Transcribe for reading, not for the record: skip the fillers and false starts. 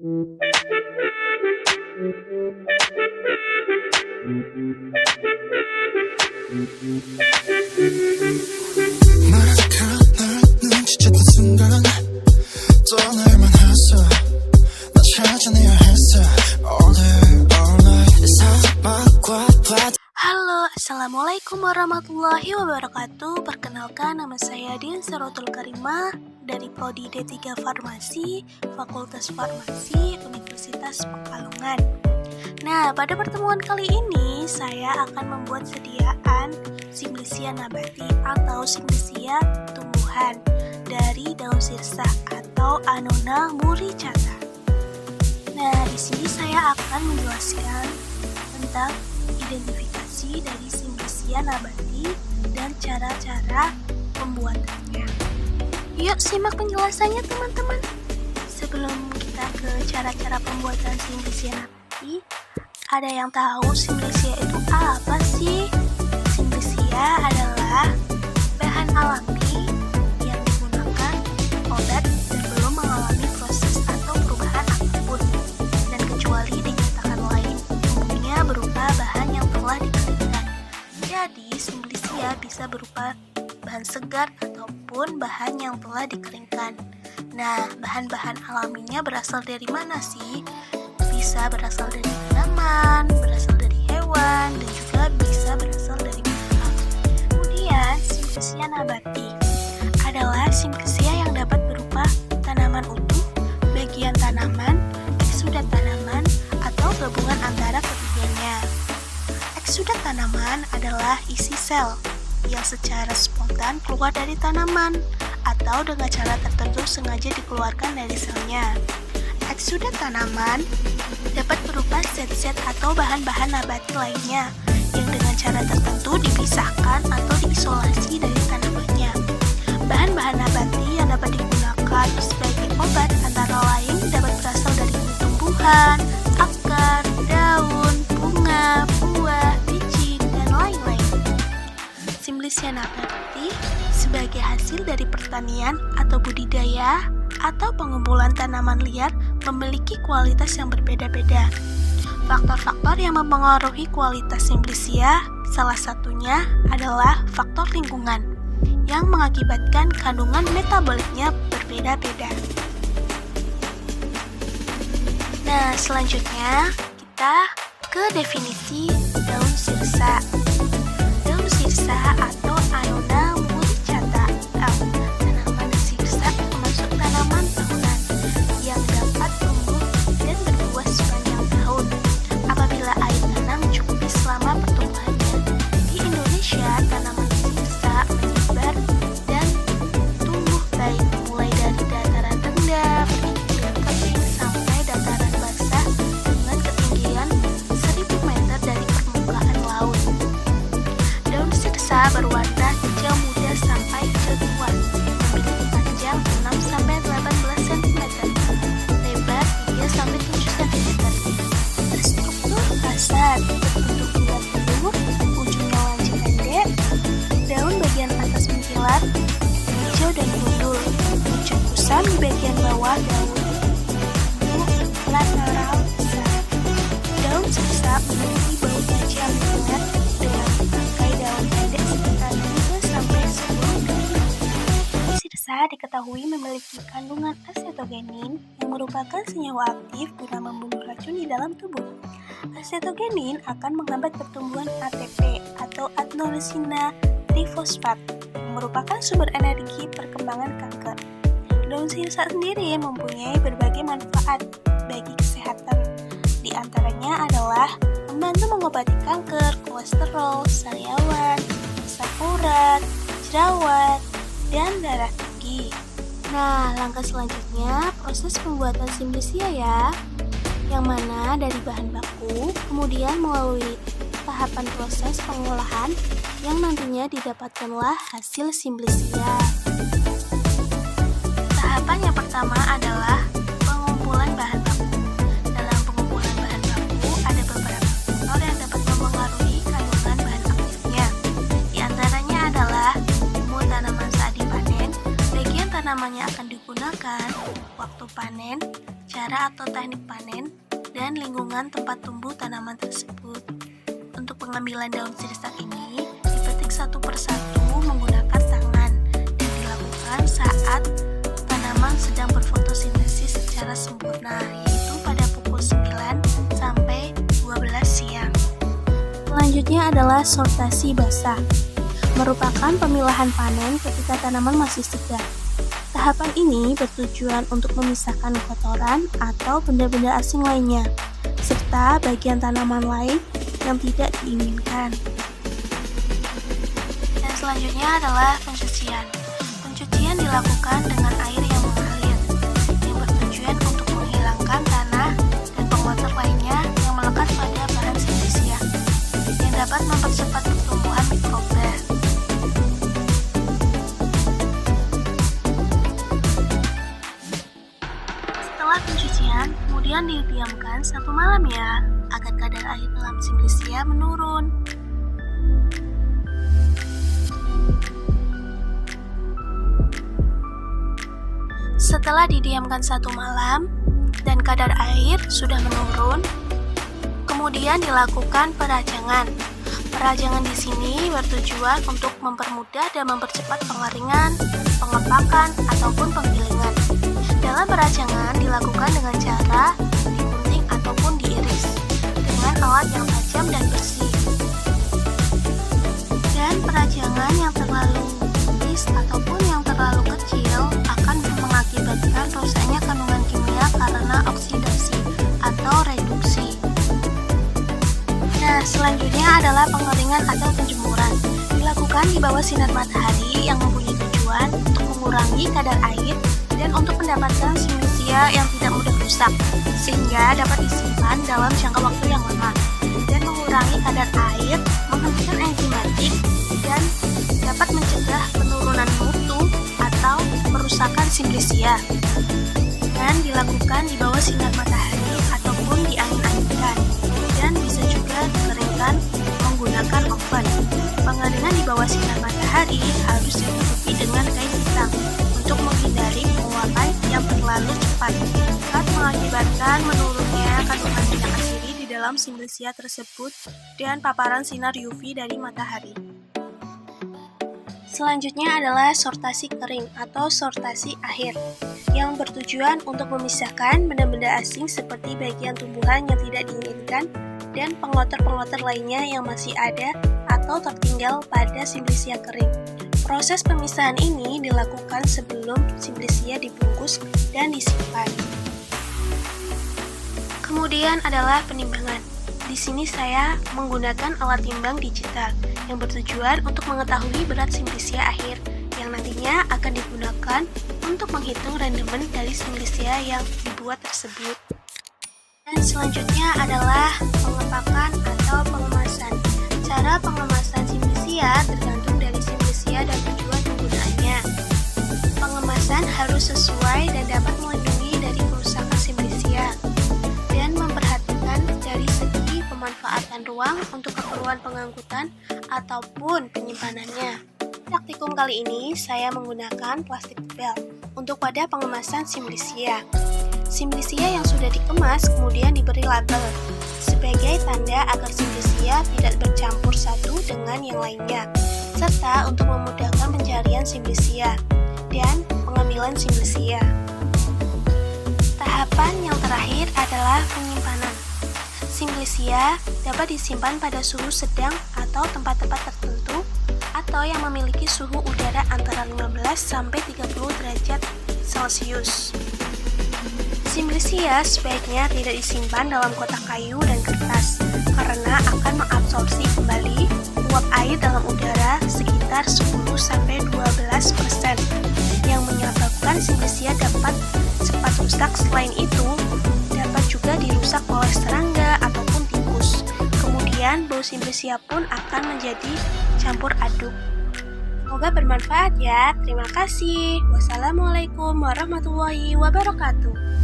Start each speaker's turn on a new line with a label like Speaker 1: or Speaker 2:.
Speaker 1: 눈치챘던 순간 떠날만 했어 나 찾아내야 했어 all day all night 사막과 바다.
Speaker 2: Halo, Assalamualaikum warahmatullahi wabarakatuh. Perkenalkan, nama saya Dian Sarotul Karimah dari Prodi D3 Farmasi, Fakultas Farmasi, Universitas Pekalongan. Nah, pada pertemuan kali ini saya akan membuat sediaan Simplicia nabati atau Simplicia tumbuhan dari daun sirsa atau Annona muricata. Nah, di sini saya akan menjelaskan tentang identifikasi dari Simplicia nabati dan cara-cara pembuatannya. Yuk simak penjelasannya teman-teman. Sebelum kita ke cara-cara pembuatan Simplicia nabati, ada yang tahu Simplicia itu apa sih? Simplicia adalah bahan alami yang digunakan obat dan belum mengalami proses atau perubahan apapun, dan kecuali dinyatakan lain, umumnya berupa bahan yang telah dikeringkan. Jadi Simplicia bisa berupa bahan segar ataupun bahan yang telah dikeringkan. Nah, bahan-bahan alaminya berasal dari mana sih? Bisa berasal dari tanaman, berasal dari hewan, dan juga bisa berasal dari mineral. Kemudian, Simplicia nabati adalah Simplicia yang dapat berupa tanaman utuh, bagian tanaman, eksudat tanaman, atau gabungan antara ketiganya. Eksudat tanaman adalah isi sel yang secara spontan keluar dari tanaman atau dengan cara tertentu sengaja dikeluarkan dari selnya. Eksudat tanaman dapat berupa zat-zat atau bahan-bahan nabati lainnya yang dengan cara tertentu dipisahkan atau diisolasi dari tanamannya. Bahan-bahan nabati yang dapat digunakan sebagai obat antara lain dapat berasal dari tumbuhan, akar, daun, bunga, buah, biji, dan lain-lain. Simplicia nabati sebagai hasil dari pertanian atau budidaya atau pengumpulan tanaman liar memiliki kualitas yang berbeda-beda. Faktor-faktor yang mempengaruhi kualitas Simplicia salah satunya adalah faktor lingkungan yang mengakibatkan kandungan metaboliknya berbeda-beda. Nah, selanjutnya kita ke definisi daun sirsa. Daun sirsa atau Annona muricata atau tanaman sirsa termasuk tanaman tahunan yang dapat tumbuh dan berbuah sepanjang tahun apabila air tanam cukupi selama pertumbuhannya. Di Indonesia, tanaman sirsa menyebar dan tumbuh baik mulai dari dataran rendah, perkebunan kering sampai dataran basah dengan ketinggian 1000 meter dari permukaan laut. Daun sirsa berwarna hijau muda sampai tua, memiliki panjang 6-18 cm, lebar 3-7 cm. Berstruktur kasar, berbentuk bulat telur, ujungnya lancip pendek, daun bagian atas mengkilat, hijau dan gundul, ujung kusam di bagian bawah daun, bentuk lateral besar. Daun sirsa memiliki bau tajam menyengat dengan bangkai daun pendek sekitar 3-10 kali. Sirsa diketahui memiliki kandungan acetogenin yang merupakan senyawa aktif guna membunuh racun di dalam tubuh. Acetogenin akan menghambat pertumbuhan ATP atau adenosina trifosfat yang merupakan sumber energi perkembangan kanker. Daun sirsa sendiri mempunyai berbagai manfaat bagi kesehatan. Di antaranya adalah membantu mengobati kanker, kolesterol, sariawan, asam urat, jerawat, dan darah tinggi. Nah, langkah selanjutnya proses pembuatan Simplicia ya, yang mana dari bahan baku, kemudian melalui tahapan proses pengolahan yang nantinya didapatkanlah hasil Simplicia. Tahapan yang pertama adalah pengumpulan bahan baku. Dalam pengumpulan bahan baku ada beberapa faktor yang dapat mempengaruhi kandungan bahan aktifnya. Di antaranya adalah umur tanaman saat dipanen, bagian tanamannya akan digunakan, waktu panen, cara atau teknik panen, dan lingkungan tempat tumbuh tanaman tersebut. Untuk pengambilan daun sirsak ini, dipetik satu persatu menggunakan tangan dan dilakukan saat tanaman sedang berfotosintesis secara sempurna, yaitu pada pukul 9 sampai 12 siang. Selanjutnya adalah sortasi basah, merupakan pemilahan panen ketika tanaman masih segar. Tahapan ini bertujuan untuk memisahkan kotoran atau benda-benda asing lainnya, serta bagian tanaman lain yang tidak diinginkan. Dan selanjutnya adalah pencucian. Pencucian dilakukan dengan air yang mengalir, yang bertujuan untuk menghilangkan tanah dan pengotor lainnya yang melekat pada bahan simplisia, yang dapat mempercepat pertumbuhan mikroba. Pencucian kemudian didiamkan 1 malam ya, agar kadar air dalam simplisia menurun. Setelah didiamkan 1 malam dan kadar air sudah menurun, kemudian dilakukan perajangan. Perajangan di sini bertujuan untuk mempermudah dan mempercepat pengeringan, pengepakan, ataupun penggilingan. Dalam perajangan dilakukan dengan cara digunting ataupun diiris dengan alat yang tajam dan bersih. Dan perajangan yang terlalu tipis ataupun yang terlalu kecil akan mengakibatkan rusaknya kandungan kimia karena oksidasi atau reduksi. Nah, selanjutnya adalah pengeringan atau penjemuran. Dilakukan di bawah sinar matahari yang mempunyai tujuan untuk mengurangi kadar air dan untuk mendapatkan simplisia yang tidak mudah rusak, sehingga dapat disimpan dalam jangka waktu yang lama, dan mengurangi kadar air, menghentikan enzimatik, dan dapat mencegah penurunan mutu atau perusakan simplisia. Dan dilakukan di bawah sinar matahari ataupun diangin-anginkan, dan bisa juga dikeringkan menggunakan oven. Pengeringan di bawah sinar matahari harus ditutupi dengan kain hitam untuk menghindari penguapan yang terlalu cepat, dapat mengakibatkan menurunnya kandungan minyak asidi di dalam simplisia tersebut dan paparan sinar UV dari matahari. Selanjutnya adalah sortasi kering atau sortasi akhir, yang bertujuan untuk memisahkan benda-benda asing seperti bagian tumbuhan yang tidak diinginkan dan pengotor-pengotor lainnya yang masih ada atau tertinggal pada simplisia kering. Proses pemisahan ini dilakukan sebelum simplisia dibungkus dan disimpan. Kemudian adalah penimbangan. Di sini saya menggunakan alat timbang digital yang bertujuan untuk mengetahui berat simplisia akhir yang nantinya akan digunakan untuk menghitung rendemen dari simplisia yang dibuat tersebut. Dan selanjutnya adalah pengepakan atau pengemasan. Cara pengemasan simplisia tergantung dari simplisia dan tujuan penggunaannya. Pengemasan harus sesuai dan dapat melindungi dari kerusakan simplisia dan memperhatikan dari segi pemanfaatan ruang untuk keperluan pengangkutan ataupun penyimpanannya. Praktikum kali ini saya menggunakan plastik belt untuk wadah pengemasan simplisia. Simplisia yang sudah dikemas kemudian diberi label sebagai tanda agar simplisia tidak bercampur satu dengan yang lainnya, serta untuk memudahkan pencarian simplisia dan pengambilan simplisia. Tahapan yang terakhir adalah penyimpanan. Simplisia dapat disimpan pada suhu sedang atau tempat-tempat tertentu atau yang memiliki suhu udara antara 15 sampai 30 derajat Celcius. Simplisia sebaiknya tidak disimpan dalam kotak kayu dan kertas karena akan mengabsorpsi kembali uap air dalam udara sekitar 10-12% yang menyebabkan simplisia dapat cepat rusak. Selain itu, dapat juga dirusak oleh serangga ataupun tikus. Kemudian bau simplisia pun akan menjadi campur aduk. Semoga bermanfaat ya. Terima kasih. Wassalamualaikum warahmatullahi wabarakatuh.